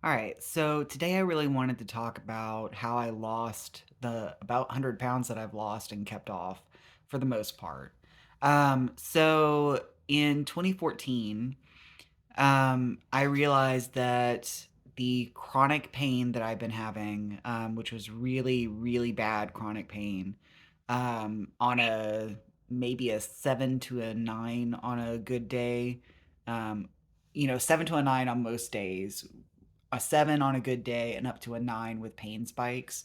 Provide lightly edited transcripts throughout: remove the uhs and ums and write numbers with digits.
All right, so today I really wanted to talk about how I lost the about 100 pounds that I've lost and kept off for the most part. So in 2014, I realized that the chronic pain that I've been having, which was really, really bad chronic pain, on a maybe a 7 to a 9 on a good day, um, 7 to a 9 on most days, a 7 on a good day, and up to a 9 with pain spikes.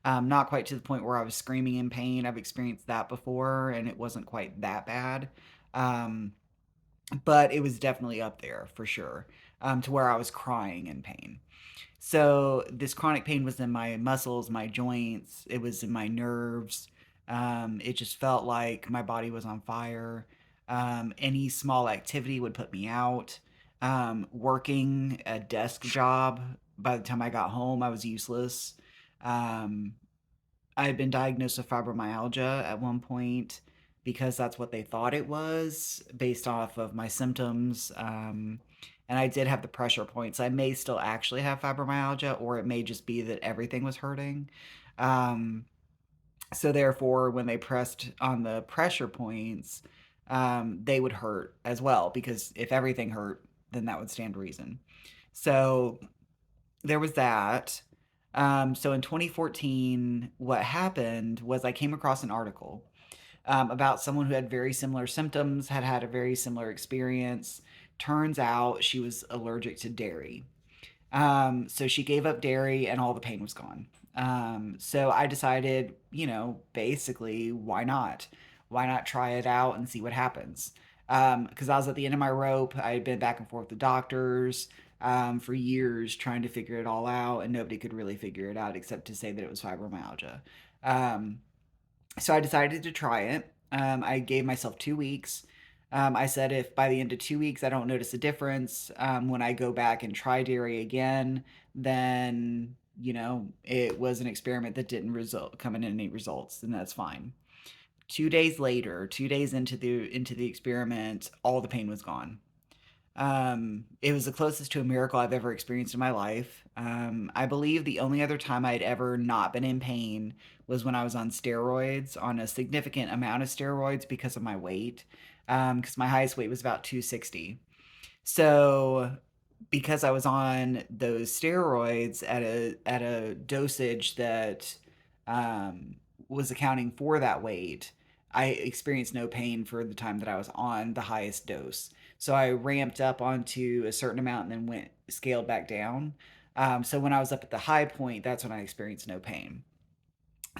Not quite to the point where I was screaming in pain. I've experienced that before, and it wasn't quite that bad. Um, but it was definitely up there for sure, to where I was crying in pain. So this chronic pain was in my muscles, my joints, it was in my nerves. It just felt like my body was on fire. Any small activity would put me out. Working a desk job, by the time I got home, I was useless. Um, I had been diagnosed with fibromyalgia at one point because that's what they thought it was based off of my symptoms. And I did have the pressure points. I may still actually have fibromyalgia, or it may just be that everything was hurting. Um, so therefore, when they pressed on the pressure points, they would hurt as well because if everything hurt, then that would stand to reason. So there was that. So in 2014, what happened was I came across an article about someone who had very similar symptoms, had had a very similar experience. Turns out she was allergic to dairy. So she gave up dairy and all the pain was gone. So I decided, basically, why not? Why not try it out and see what happens? Because I was at the end of my rope. I had been back and forth with doctors for years trying to figure it all out, and nobody could really figure it out except to say that it was fibromyalgia. Um, so I decided to try it. I gave myself 2 weeks. I said if by the end of 2 weeks I don't notice a difference, when I go back and try dairy again, then it was an experiment that didn't result come in any results, and that's fine. 2 days later, 2 days into the experiment, all the pain was gone. It was the closest to a miracle I've ever experienced in my life. I believe the only other time I'd ever not been in pain was when I was on steroids, on a significant amount of steroids because of my weight. Because my highest weight was about 260. So, because I was on those steroids at a dosage that um, was accounting for that weight, I experienced no pain for the time that I was on the highest dose. So I ramped up onto a certain amount and then went scaled back down. So when I was up at the high point, that's when I experienced no pain.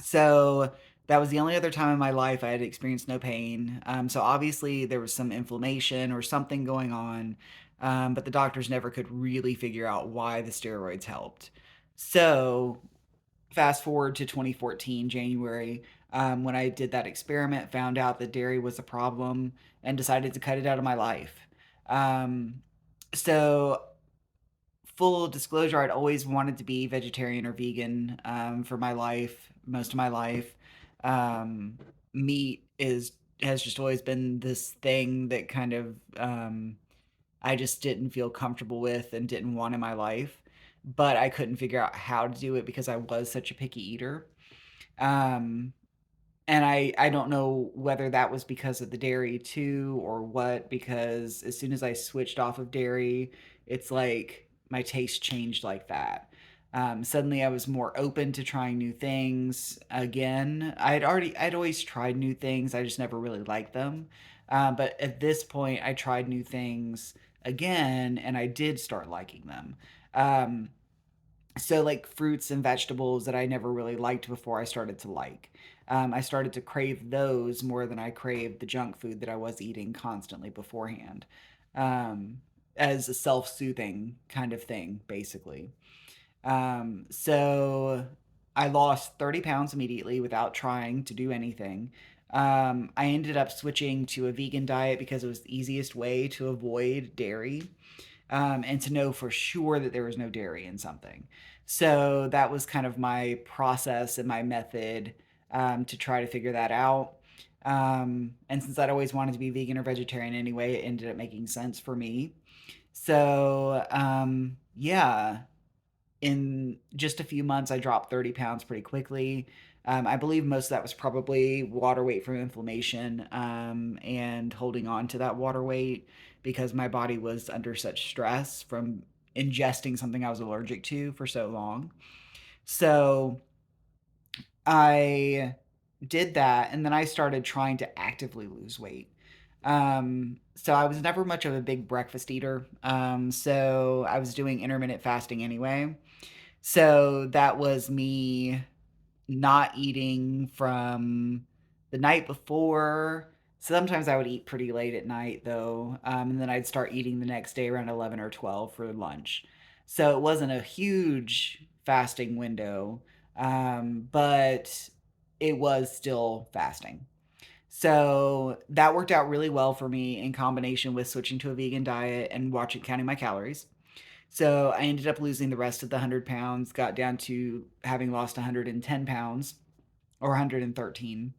So that was the only other time in my life I had experienced no pain. So obviously there was some inflammation or something going on, but the doctors never could really figure out why the steroids helped. So fast forward to 2014 January, when I did that experiment, found out that dairy was a problem, and decided to cut it out of my life. Um, so full disclosure, I'd always wanted to be vegetarian or vegan, for my life, most of my life. Um, Meat is has just always been this thing that kind of, I just didn't feel comfortable with and didn't want in my life. But I couldn't figure out how to do it because I was such a picky eater. Um, and I don't know whether that was because of the dairy too or what, because as soon as I switched off of dairy, it's like my taste changed like that. Suddenly I was more open to trying new things again. I'd always tried new things, I just never really liked them. But at this point, I tried new things again and I did start liking them. Um, so like fruits and vegetables that I never really liked before I started to like. I started to crave those more than I craved the junk food that I was eating constantly beforehand, um, as a self-soothing kind of thing, basically. So I lost 30 pounds immediately without trying to do anything. I ended up switching to a vegan diet because it was the easiest way to avoid dairy, and to know for sure that there was no dairy in something. So that was kind of my process and my method, to try to figure that out. And since I'd always wanted to be vegan or vegetarian anyway, it ended up making sense for me. So, yeah. in just a few months, I dropped 30 pounds pretty quickly. I believe most of that was probably water weight from inflammation, and holding on to that water weight because my body was under such stress from ingesting something I was allergic to for so long. So I did that, and then I started trying to actively lose weight. So I was never much of a big breakfast eater. So I was doing intermittent fasting anyway. So that was me not eating from the night before. Sometimes I would eat pretty late at night though, and then I'd start eating the next day around 11 or 12 for lunch. So it wasn't a huge fasting window, but it was still fasting. So that worked out really well for me in combination with switching to a vegan diet and watching counting my calories. So I ended up losing the rest of the 100 pounds, got down to having lost 110 pounds or 113.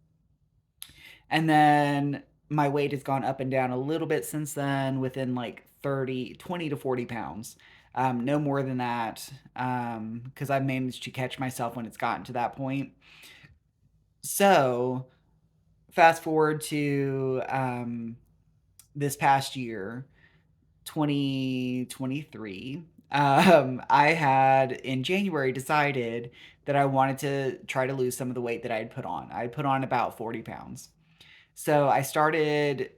And then my weight has gone up and down a little bit since then within like 30, 20 to 40 pounds. No more than that, because I've managed to catch myself when it's gotten to that point. So fast forward to this past year, 2023, I had in January decided that I wanted to try to lose some of the weight that I had put on. I had put on about 40 pounds. So I started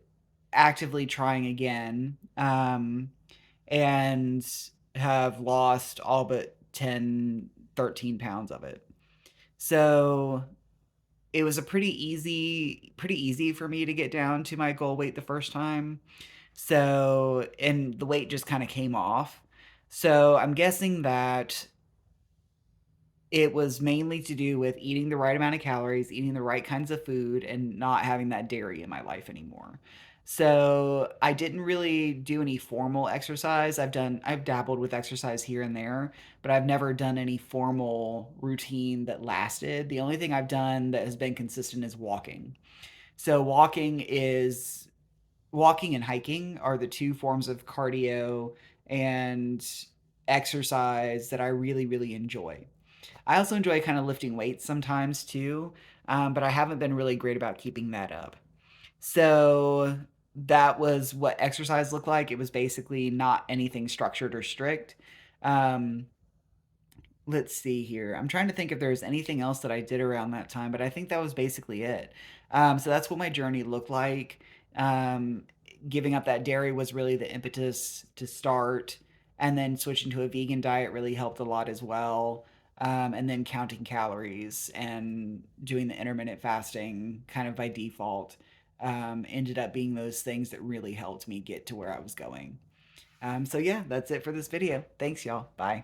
actively trying again, and have lost all but 10, 13 pounds of it. So it was a pretty easy for me to get down to my goal weight the first time. So, and the weight just kind of came off. So I'm guessing that it was mainly to do with eating the right amount of calories, eating the right kinds of food, and not having that dairy in my life anymore. So I didn't really do any formal exercise. I've dabbled with exercise here and there, but I've never done any formal routine that lasted. The only thing I've done that has been consistent is walking. So walking and hiking are the two forms of cardio and exercise that I really, really enjoy. I also enjoy kind of lifting weights sometimes too, but I haven't been really great about keeping that up. So that was what exercise looked like. It was basically not anything structured or strict. Um, let's see here. I'm trying to think if there's anything else that I did around that time, but I think that was basically it. So that's what my journey looked like. Um, Giving up that dairy was really the impetus to start, and then switching to a vegan diet really helped a lot as well. And then counting calories and doing the intermittent fasting kind of by default ended up being those things that really helped me get to where I was going. So yeah, that's it for this video. Thanks, y'all. Bye.